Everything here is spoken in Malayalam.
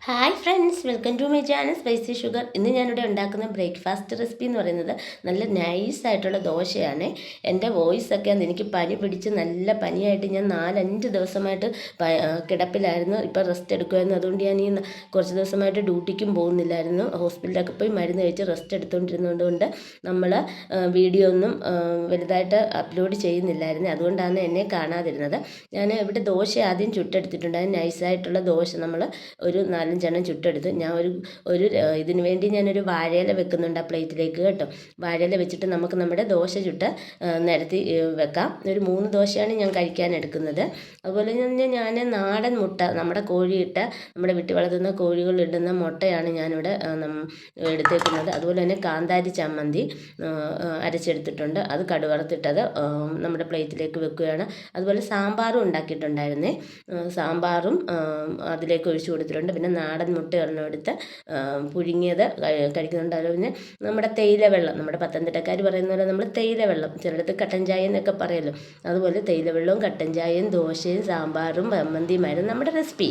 Hi friends, welcome to my channel spicy sugar. ഇന്ന് ഞാനിവിടെ ഉണ്ടാക്കുന്ന ബ്രേക്ക്ഫാസ്റ്റ് റെസിപ്പി എന്ന് പറയുന്നത് നല്ല നൈസായിട്ടുള്ള ദോശയാണ്. എൻ്റെ വോയിസൊക്കെ എനിക്ക് പനി പിടിച്ച് നല്ല പനിയായിട്ട് ഞാൻ 4-5 ദിവസമായിട്ട് കിടപ്പിലായിരുന്നു. ഇപ്പോൾ റെസ്റ്റ് എടുക്കുമായിരുന്നു. അതുകൊണ്ട് ഞാൻ ഈ കുറച്ച് ദിവസമായിട്ട് ഡ്യൂട്ടിക്കും പോകുന്നില്ലായിരുന്നു. ഹോസ്പിറ്റലിലൊക്കെ പോയി മരുന്ന് കഴിച്ച് റെസ്റ്റ് എടുത്തുകൊണ്ടിരുന്നതുകൊണ്ട് നമ്മൾ വീഡിയോ ഒന്നും വലുതായിട്ട് അപ്ലോഡ് ചെയ്യുന്നില്ലായിരുന്നു. അതുകൊണ്ടാണ് എന്നെ കാണാതിരുന്നത്. ഞാൻ ഇവിടെ ദോശ ആദ്യം ചുട്ടെടുത്തിട്ടുണ്ട്. അത് നൈസായിട്ടുള്ള ദോശ നമ്മൾ ഒരു 4-5 ചുട്ടെടുത്ത് ഞാൻ ഒരു ഇതിന് വേണ്ടി ഞാനൊരു വാഴയില വെക്കുന്നുണ്ട് ആ പ്ലേറ്റിലേക്ക് കേട്ടോ. വാഴയില വെച്ചിട്ട് നമുക്ക് നമ്മുടെ ദോശ ചുട്ട് നിരത്തി വെക്കാം. ഒരു 3 ദോശയാണ് ഞാൻ കഴിക്കാൻ എടുക്കുന്നത്. അതുപോലെ തന്നെ ഞാൻ നാടൻ മുട്ട, നമ്മുടെ കോഴിയിട്ട, നമ്മുടെ വീട്ടിൽ വളർത്തുന്ന കോഴികൾ ഇടുന്ന മുട്ടയാണ് ഞാനിവിടെ എടുത്തേക്കുന്നത്. അതുപോലെ തന്നെ കാന്താരി ചമ്മന്തി അരച്ചെടുത്തിട്ടുണ്ട്. അത് കടുവറുത്തിട്ടത് നമ്മുടെ പ്ലേറ്റിലേക്ക് വെക്കുകയാണ്. അതുപോലെ സാമ്പാറും ഉണ്ടാക്കിയിട്ടുണ്ടായിരുന്നേ. സാമ്പാറും അതിലേക്ക് ഒഴിച്ചു കൊടുത്തിട്ടുണ്ട്. പിന്നെ നാടൻ മുട്ട ഒരെണ്ണം എടുത്ത് പുഴുങ്ങിയത് കഴിക്കുന്നുണ്ട്. അതുപോലെ പിന്നെ നമ്മുടെ തേയില വെള്ളം, നമ്മുടെ പത്തനംതിട്ടക്കാർ പറയുന്ന പോലെ നമ്മൾ തേയില വെള്ളം, ചിലടത്ത് കട്ടൻ ചായ എന്നൊക്കെ പറയുമല്ലോ, അതുപോലെ തേയില വെള്ളവും കട്ടൻ ചായയും ദോശയും സാമ്പാറും ചമ്മന്തിയുമായിരുന്നു നമ്മുടെ റെസിപ്പി.